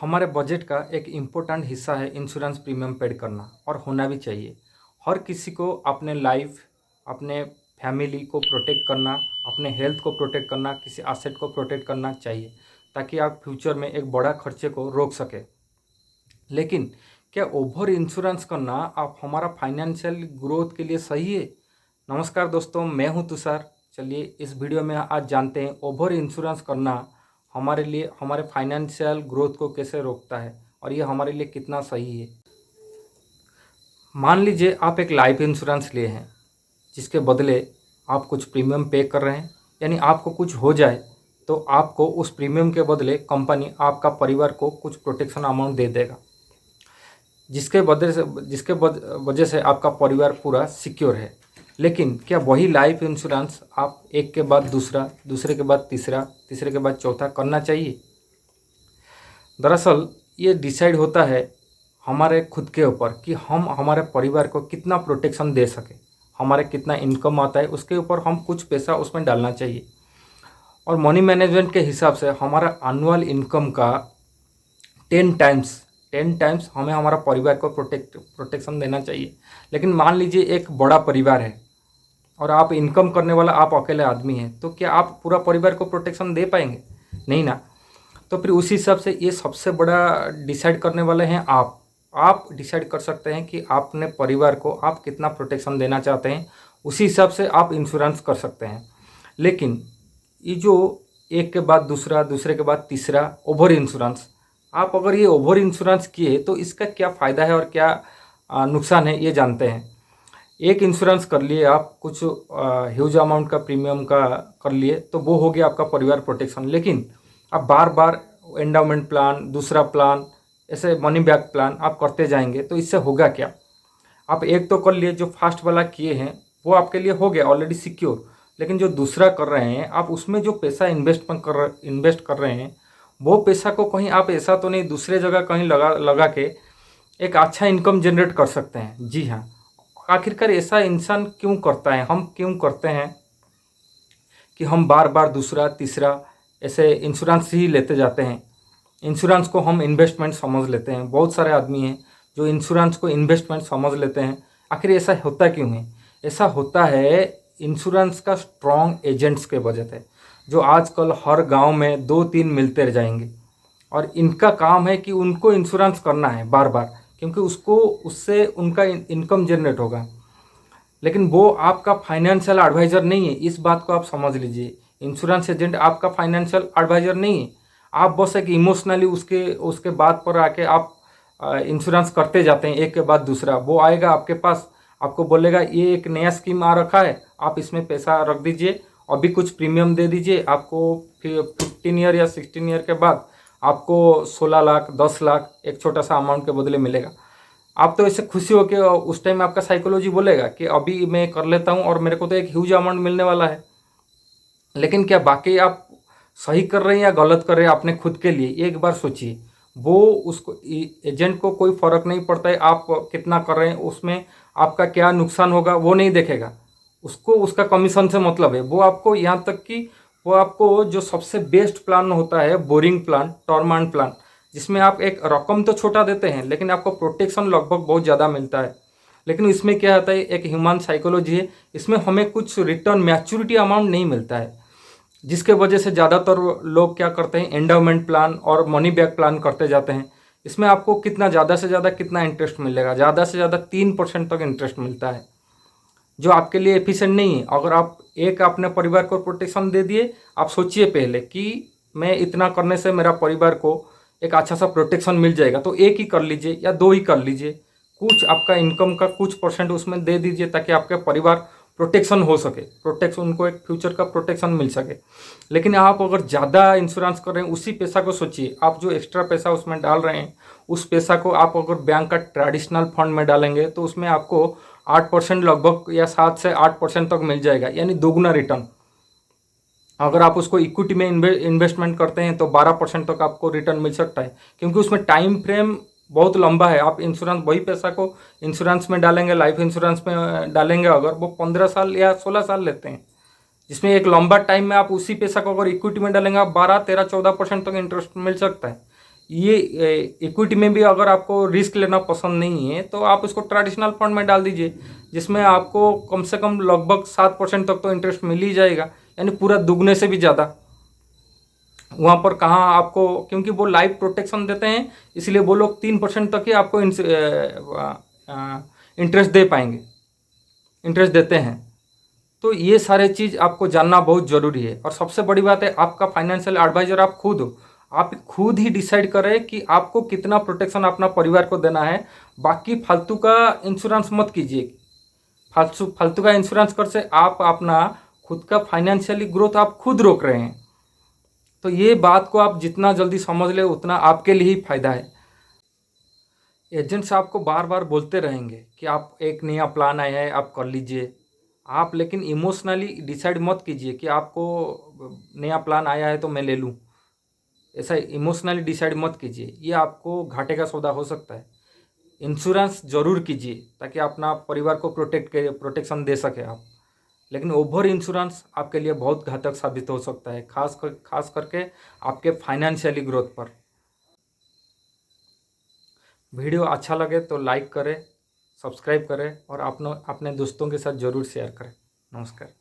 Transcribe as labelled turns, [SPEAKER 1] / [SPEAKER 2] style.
[SPEAKER 1] हमारे बजट का एक इम्पोर्टेंट हिस्सा है इंश्योरेंस प्रीमियम पेड करना और होना भी चाहिए। हर किसी को अपने लाइफ, अपने फैमिली को प्रोटेक्ट करना, अपने हेल्थ को प्रोटेक्ट करना, किसी एसेट को प्रोटेक्ट करना चाहिए ताकि आप फ्यूचर में एक बड़ा खर्चे को रोक सके। लेकिन क्या ओवर इंश्योरेंस करना आप हमारा फाइनेंशियल ग्रोथ के लिए सही है? नमस्कार दोस्तों, मैं हूं तुषार। चलिए इस वीडियो में आज जानते हैं ओवर इंश्योरेंस करना हमारे लिए हमारे फाइनेंशियल ग्रोथ को कैसे रोकता है और ये हमारे लिए कितना सही है। मान लीजिए आप एक लाइफ इंश्योरेंस लिए हैं जिसके बदले आप कुछ प्रीमियम पे कर रहे हैं, यानी आपको कुछ हो जाए तो आपको उस प्रीमियम के बदले कंपनी आपका परिवार को कुछ प्रोटेक्शन अमाउंट दे देगा, जिसके वजह से आपका परिवार पूरा सिक्योर है। लेकिन क्या वही लाइफ इंश्योरेंस आप एक के बाद दूसरा, दूसरे के बाद तीसरा, तीसरे के बाद चौथा करना चाहिए? दरअसल ये डिसाइड होता है हमारे खुद के ऊपर कि हम हमारे परिवार को कितना प्रोटेक्शन दे सके। हमारे कितना इनकम आता है उसके ऊपर हम कुछ पैसा उसमें डालना चाहिए। और मनी मैनेजमेंट के हिसाब से हमारा एनुअल इनकम का 10 टाइम्स हमें हमारा परिवार को प्रोटेक्शन देना चाहिए। लेकिन मान लीजिए एक बड़ा परिवार है और आप इनकम करने वाला आप अकेले आदमी हैं, तो क्या आप पूरा परिवार को प्रोटेक्शन दे पाएंगे? नहीं ना। तो फिर उसी हिसाब से ये सबसे बड़ा डिसाइड करने वाले हैं आप डिसाइड कर सकते हैं कि आपने परिवार को आप कितना प्रोटेक्शन देना चाहते हैं, उसी हिसाब से आप इंश्योरेंस कर सकते हैं। लेकिन ये जो एक के बाद दूसरा, दूसरे के बाद तीसरा ओवर इंश्योरेंस, आप अगर ये ओवर इंश्योरेंस किए तो इसका क्या फ़ायदा है और क्या नुकसान है, ये जानते हैं। एक इंश्योरेंस कर लिए आप, कुछ ह्यूज अमाउंट का प्रीमियम का कर लिए, तो वो हो गया आपका परिवार प्रोटेक्शन। लेकिन आप बार बार एंडाउमेंट प्लान, दूसरा प्लान, ऐसे मनी बैक प्लान आप करते जाएंगे तो इससे होगा क्या? आप एक तो कर लिए, जो फास्ट वाला किए हैं वो आपके लिए हो गया ऑलरेडी सिक्योर। लेकिन जो दूसरा कर रहे हैं आप, उसमें जो पैसा इन्वेस्ट कर रहे हैं, वो पैसा को कहीं आप ऐसा तो नहीं दूसरे जगह कहीं लगा के एक अच्छा इनकम जनरेट कर सकते हैं। जी हाँ। आखिरकार ऐसा इंसान क्यों करता है, हम क्यों करते हैं कि हम बार बार दूसरा तीसरा ऐसे इंश्योरेंस ही लेते जाते हैं? इंश्योरेंस को हम इन्वेस्टमेंट समझ लेते हैं। बहुत सारे आदमी हैं जो इंश्योरेंस को इन्वेस्टमेंट समझ लेते हैं। आखिर ऐसा होता क्यों है? ऐसा होता है इंश्योरेंस का स्ट्रॉन्ग एजेंट्स के वजह से, जो आजकल हर गांव में 2-3 मिलते रह जाएंगे और इनका काम है कि उनको इंश्योरेंस करना है बार बार, क्योंकि उससे उनका इनकम जनरेट होगा। लेकिन वो आपका फाइनेंशियल एडवाइज़र नहीं है, इस बात को आप समझ लीजिए। इंश्योरेंस एजेंट आपका फाइनेंशियल एडवाइज़र नहीं है। आप बस एक इमोशनली उसके उसके बात पर आके आप इंश्योरेंस करते जाते हैं एक के बाद दूसरा। वो आएगा आपके पास, आपको बोलेगा ये एक नया स्कीम आ रखा है, आप इसमें पैसा रख दीजिए, अभी कुछ प्रीमियम दे दीजिए, आपको फिर 15 ईयर या 16 ईयर के बाद आपको 16 लाख 10 लाख एक छोटा सा अमाउंट के बदले मिलेगा। आप तो ऐसे खुशी हो के उस टाइम आपका साइकोलॉजी बोलेगा कि अभी मैं कर लेता हूँ और मेरे को तो एक ह्यूज अमाउंट मिलने वाला है। लेकिन क्या बाकी आप सही कर रहे हैं या गलत कर रहे हैं अपने खुद के लिए, ये एक बार सोचिए। वो उसको एजेंट को कोई फ़र्क नहीं पड़ता है आप कितना कर रहे हैं, उसमें आपका क्या नुकसान होगा वो नहीं देखेगा। उसको उसका कमीशन से मतलब है। वो आपको यहाँ तक कि वो आपको जो सबसे बेस्ट प्लान होता है, बोरिंग प्लान, टर्म प्लान, जिसमें आप एक रकम तो छोटा देते हैं लेकिन आपको प्रोटेक्शन लगभग बहुत ज़्यादा मिलता है। लेकिन इसमें क्या होता है, एक ह्यूमन साइकोलॉजी है, इसमें हमें कुछ रिटर्न मैच्योरिटी अमाउंट नहीं मिलता है, जिसके वजह से ज़्यादातर लोग क्या करते हैं, एंडाउमेंट प्लान और मनी बैक प्लान करते जाते हैं। इसमें आपको कितना ज़्यादा से ज़्यादा कितना इंटरेस्ट मिलेगा? ज़्यादा से ज़्यादा 3% तक इंटरेस्ट मिलता है, जो आपके लिए एफिशिएंट नहीं है। अगर आप एक अपने परिवार को प्रोटेक्शन दे दिए, आप सोचिए पहले कि मैं इतना करने से मेरा परिवार को एक अच्छा सा प्रोटेक्शन मिल जाएगा, तो एक ही कर लीजिए या दो ही कर लीजिए। कुछ आपका इनकम का कुछ परसेंट उसमें दे दीजिए ताकि आपके परिवार प्रोटेक्शन हो सके, प्रोटेक्शन, उनको एक फ्यूचर का प्रोटेक्शन मिल सके। लेकिन आप अगर ज़्यादा इंश्योरेंस कर रहे हैं, उसी पैसा को सोचिए, आप जो एक्स्ट्रा पैसा उसमें डाल रहे हैं, उस पैसा को आप अगर बैंक का ट्रेडिशनल फंड में डालेंगे तो उसमें आपको 8% लगभग या 7 से 8% तक मिल जाएगा, यानी दोगुना रिटर्न। अगर आप उसको इक्विटी में इन्वेस्टमेंट करते हैं तो 12% तक आपको रिटर्न मिल सकता है, क्योंकि उसमें टाइम फ्रेम बहुत लंबा है। आप इंश्योरेंस, वही पैसा को इंश्योरेंस में डालेंगे, लाइफ इंश्योरेंस में डालेंगे, अगर वो 15 साल या 16 साल लेते हैं, जिसमें एक लंबा टाइम में आप उसी पैसा को अगर इक्विटी में डालेंगे, आप 12, 13, 14% तक इंटरेस्ट मिल सकता है। ये इक्विटी में भी अगर आपको रिस्क लेना पसंद नहीं है तो आप उसको ट्रेडिशनल फंड में डाल दीजिए, जिसमें आपको कम से कम लगभग 7% तक तो इंटरेस्ट मिल ही जाएगा, यानी पूरा दुगने से भी ज़्यादा। वहाँ पर कहाँ आपको, क्योंकि वो लाइफ प्रोटेक्शन देते हैं, इसलिए वो लोग 3% तक ही आपको इंटरेस्ट दे पाएंगे, इंटरेस्ट देते हैं। तो ये सारे चीज़ आपको जानना बहुत ज़रूरी है। और सबसे बड़ी बात है, आपका फाइनेंशियल एडवाइजर आप खुद हो। आप खुद ही डिसाइड करें कि आपको कितना प्रोटेक्शन अपना परिवार को देना है। बाकी फालतू का इंश्योरेंस मत कीजिए। फालतू का इंश्योरेंस कर से आप अपना खुद का फाइनेंशियली ग्रोथ आप खुद रोक रहे हैं। तो ये बात को आप जितना जल्दी समझ ले उतना आपके लिए ही फायदा है। एजेंट्स आपको बार बार बोलते रहेंगे कि आप एक नया प्लान आया है आप कर लीजिए। आप लेकिन इमोशनली डिसाइड मत कीजिए कि आपको नया प्लान आया है तो मैं ले लूँ। ऐसा इमोशनली डिसाइड मत कीजिए, ये आपको घाटे का सौदा हो सकता है। इंश्योरेंस ज़रूर कीजिए ताकि अपना परिवार को प्रोटेक्शन दे सके आप। लेकिन ओवर इंश्योरेंस आपके लिए बहुत घातक साबित हो सकता है, खास करके आपके फाइनेंशियली ग्रोथ पर। वीडियो अच्छा लगे तो लाइक करें, सब्सक्राइब करें और अपने दोस्तों के साथ ज़रूर शेयर करें। नमस्कार।